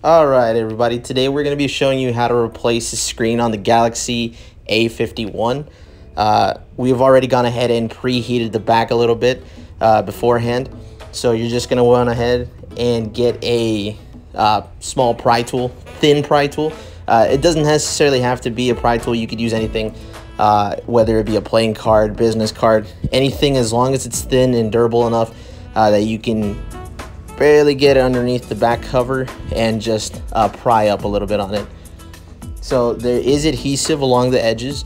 Alright everybody, today we're going to be showing you how to replace the screen on the Galaxy A51. We've already gone ahead and preheated the back a little bit beforehand. So you're just going to run ahead and get a small pry tool, thin pry tool. It doesn't necessarily have to be a pry tool, you could use anything, whether it be a playing card, business card, anything as long as it's thin and durable enough that you can barely get it underneath the back cover and just pry up a little bit on it. So there is adhesive along the edges.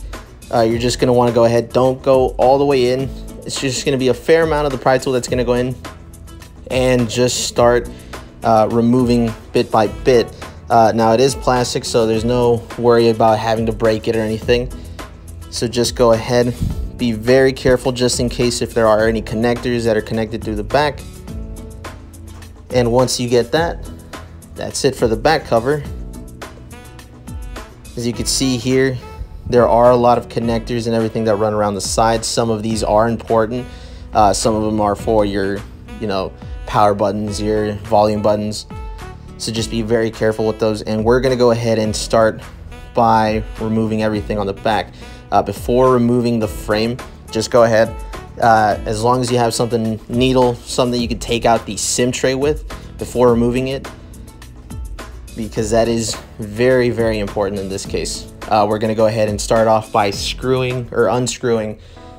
You're just going to want to go ahead, don't go all the way in. It's just going to be a fair amount of the pry tool that's going to go in, and just start removing bit by bit. Now it is plastic, so there's no worry about having to break it or anything. So just go ahead, be very careful just in case if there are any connectors that are connected through the back. And once you get that, that's it for the back cover. As you can see here, there are a lot of connectors and everything that run around the sides. Some of these are important. Some of them are for your, power buttons, your volume buttons. So just be very careful with those. And we're gonna go ahead and start by removing everything on the back. Before removing the frame, just go ahead. As long as you have something, needle, something you can take out the SIM tray with before removing it, because that is very, very important in this case. We're going to go ahead and start off by screwing or unscrewing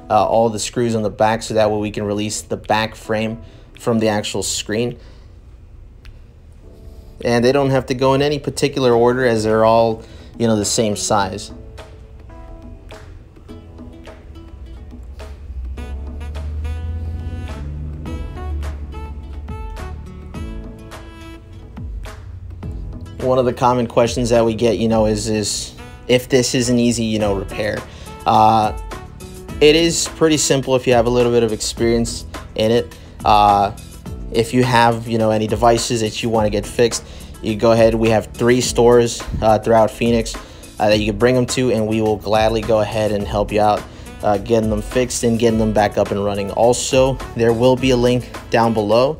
all the screws on the back, so that way we can release the back frame from the actual screen. And they don't have to go in any particular order, as they're all, the same size. One of the common questions that we get, is if this is an easy, repair. It is pretty simple if you have a little bit of experience in it. If you have, any devices that you want to get fixed, you go ahead. We have 3 stores throughout Phoenix that you can bring them to, and we will gladly go ahead and help you out getting them fixed and getting them back up and running. Also, there will be a link down below.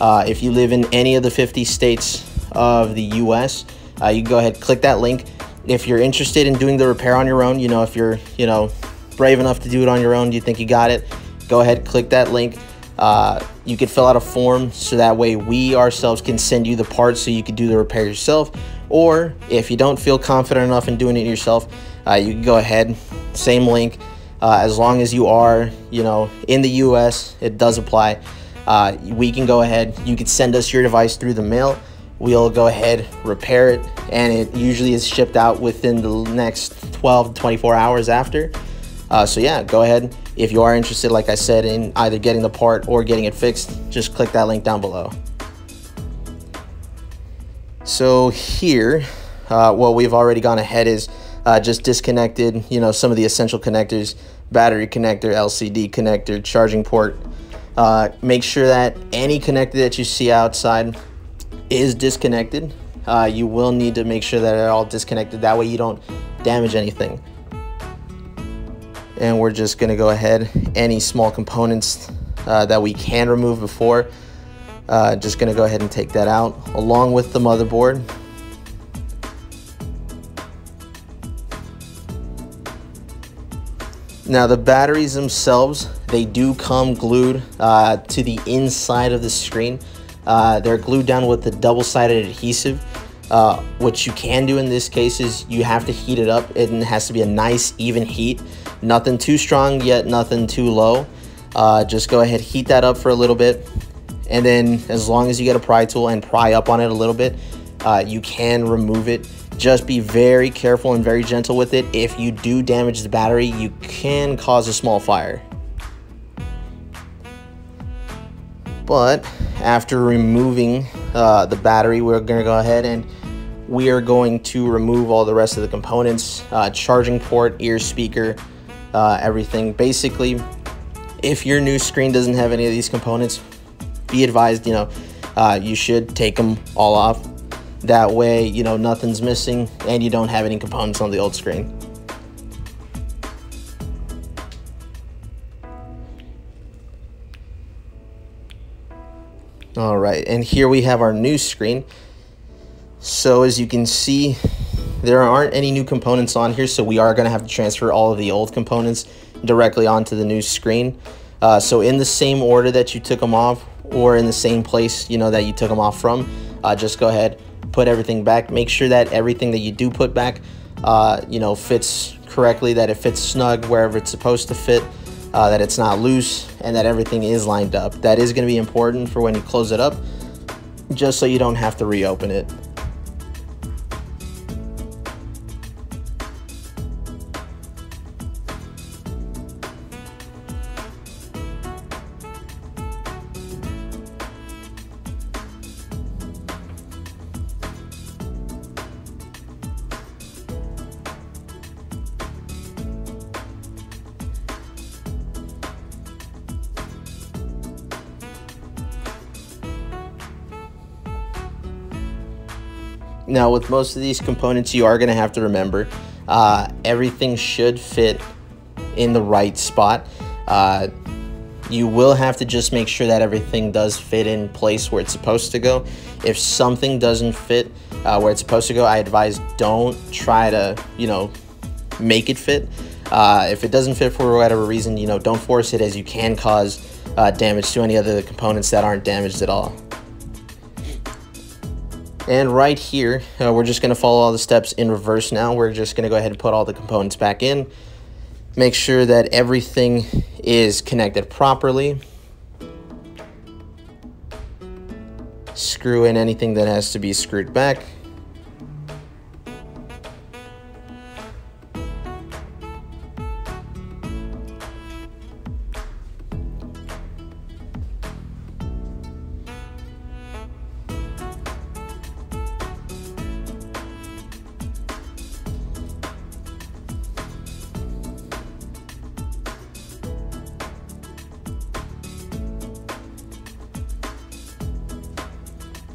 If you live in any of the 50 states of the US, you can go ahead, click that link. If you're interested in doing the repair on your own, if you're brave enough to do it on your own, you think you got it, go ahead, click that link. You can fill out a form, so that way we ourselves can send you the parts so you can do the repair yourself. Or if you don't feel confident enough in doing it yourself, you can go ahead, same link. As long as you are in the US, it does apply. We can go ahead, you can send us your device through the mail. We'll go ahead, repair it, and it usually is shipped out within the next 12 to 24 hours after. So yeah, go ahead. If you are interested, like I said, in either getting the part or getting it fixed, just click that link down below. So here, what we've already gone ahead is just disconnected, some of the essential connectors: battery connector, LCD connector, charging port. Make sure that any connector that you see outside is disconnected. You will need to make sure that they're all disconnected, that way you don't damage anything. And we're just going to go ahead, any small components that we can remove before, just going to go ahead and take that out along with the motherboard. Now the batteries themselves, they do come glued to the inside of the screen. They're glued down with the double-sided adhesive. What you can do in this case is you have to heat it up. It has to be a nice even heat, nothing too strong yet nothing too low. Just go ahead, heat that up for a little bit, and then as long as you get a pry tool and pry up on it a little bit, you can remove it. Just be very careful and very gentle with it. If you do damage the battery, you can cause a small fire. But after removing the battery, we're going to go ahead and we are going to remove all the rest of the components, charging port, ear speaker, everything. Basically, if your new screen doesn't have any of these components, be advised, you should take them all off. That way, nothing's missing and you don't have any components on the old screen. All right, and here we have our new screen. So as you can see, there aren't any new components on here, so we are going to have to transfer all of the old components directly onto the new screen. So in the same order that you took them off, or in the same place, you know, that you took them off from, just go ahead, put everything back. Make sure that everything that you do put back, you know, fits correctly, that it fits snug wherever it's supposed to fit, that it's not loose, and that everything is lined up. That is going to be important for when you close it up, just so you don't have to reopen it. Now, with most of these components, you are going to have to remember everything should fit in the right spot. You will have to just make sure that everything does fit in place where it's supposed to go. If something doesn't fit where it's supposed to go, I advise don't try to, you know, make it fit. If it doesn't fit for whatever reason, you know, don't force it, as you can cause damage to any other components that aren't damaged at all. And right here, we're just going to follow all the steps in reverse now. We're just going to go ahead and put all the components back in. Make sure that everything is connected properly. Screw in anything that has to be screwed back.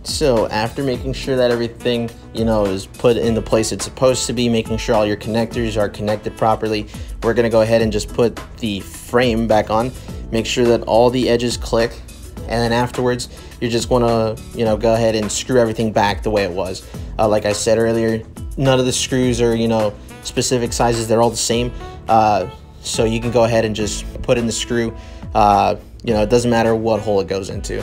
So after making sure that everything, you know, is put in the place it's supposed to be, making sure all your connectors are connected properly, we're going to go ahead and just put the frame back on. Make sure that all the edges click, and then afterwards you're just going to, you know, go ahead and screw everything back the way it was. Like I said earlier, none of the screws are, you know, specific sizes. They're all the same. So you can go ahead and just put in the screw. You know, it doesn't matter what hole it goes into.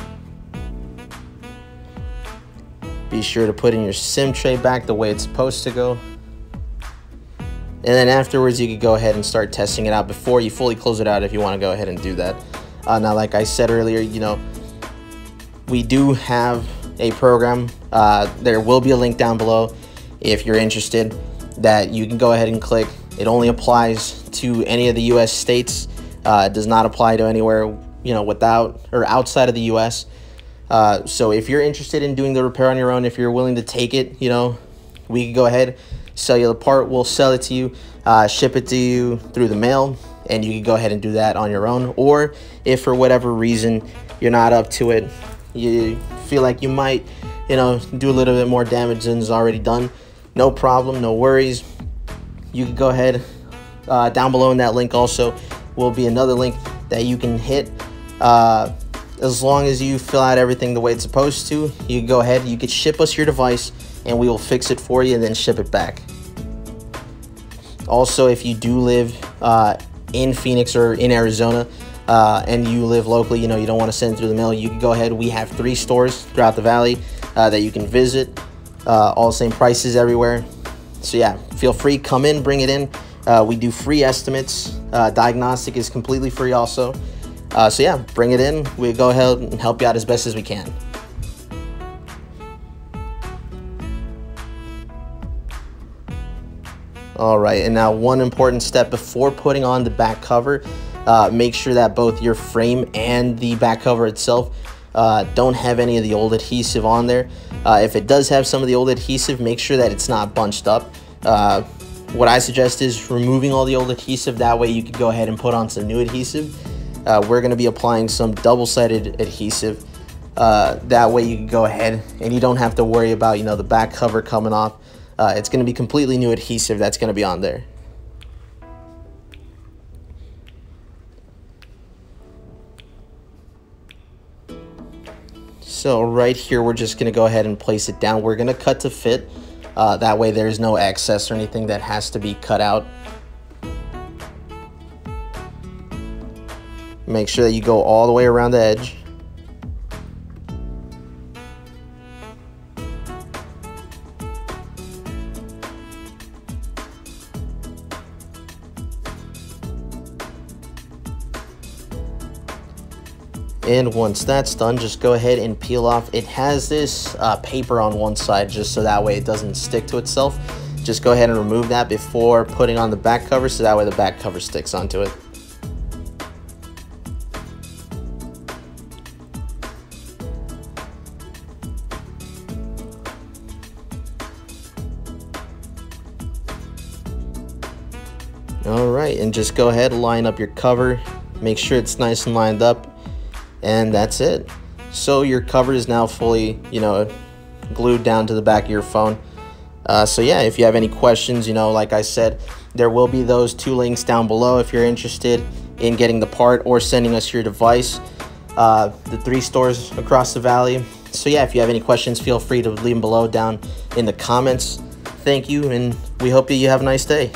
Be sure to put in your SIM tray back the way it's supposed to go. And then afterwards, you can go ahead and start testing it out before you fully close it out if you want to go ahead and do that. Now, like I said earlier, you know, we do have a program. There will be a link down below if you're interested that you can go ahead and click. It only applies to any of the US states. It does not apply to anywhere, you know, without or outside of the US. So if you're interested in doing the repair on your own, if you're willing to take it, you know, we can go ahead, sell you the part, we'll sell it to you, ship it to you through the mail, and you can go ahead and do that on your own. Or if for whatever reason you're not up to it, you feel like you might, you know, do a little bit more damage than is already done, no problem, no worries. You can go ahead, down below in that link also will be another link that you can hit. As long as you fill out everything the way it's supposed to, you can go ahead, you could ship us your device and we will fix it for you and then ship it back. Also, if you do live in Phoenix or in Arizona and you live locally, you know, you don't want to send it through the mail, you can go ahead. We have 3 stores throughout the valley that you can visit, all the same prices everywhere. So yeah, feel free, come in, bring it in. We do free estimates. Diagnostic is completely free also. So yeah, bring it in. We'll go ahead and help you out as best as we can. All right, and now one important step before putting on the back cover, make sure that both your frame and the back cover itself don't have any of the old adhesive on there. If it does have some of the old adhesive, make sure that it's not bunched up. What I suggest is removing all the old adhesive. That way you could go ahead and put on some new adhesive. We're going to be applying some double-sided adhesive. That way you can go ahead and you don't have to worry about, you know, the back cover coming off. It's going to be completely new adhesive that's going to be on there. So right here, we're just gonna go ahead and place it down. We're gonna cut to fit. That way there's no excess or anything that has to be cut out. Make sure that you go all the way around the edge. And once that's done, just go ahead and peel off. It has this paper on one side just so that way it doesn't stick to itself. Just go ahead and remove that before putting on the back cover so that way the back cover sticks onto it. Alright, and just go ahead and line up your cover. Make sure it's nice and lined up. And that's it. So your cover is now fully, glued down to the back of your phone. So yeah, if you have any questions, like I said, there will be those 2 links down below if you're interested in getting the part or sending us your device. The 3 stores across the valley. So yeah, if you have any questions, feel free to leave them below down in the comments. Thank you, and we hope that you have a nice day.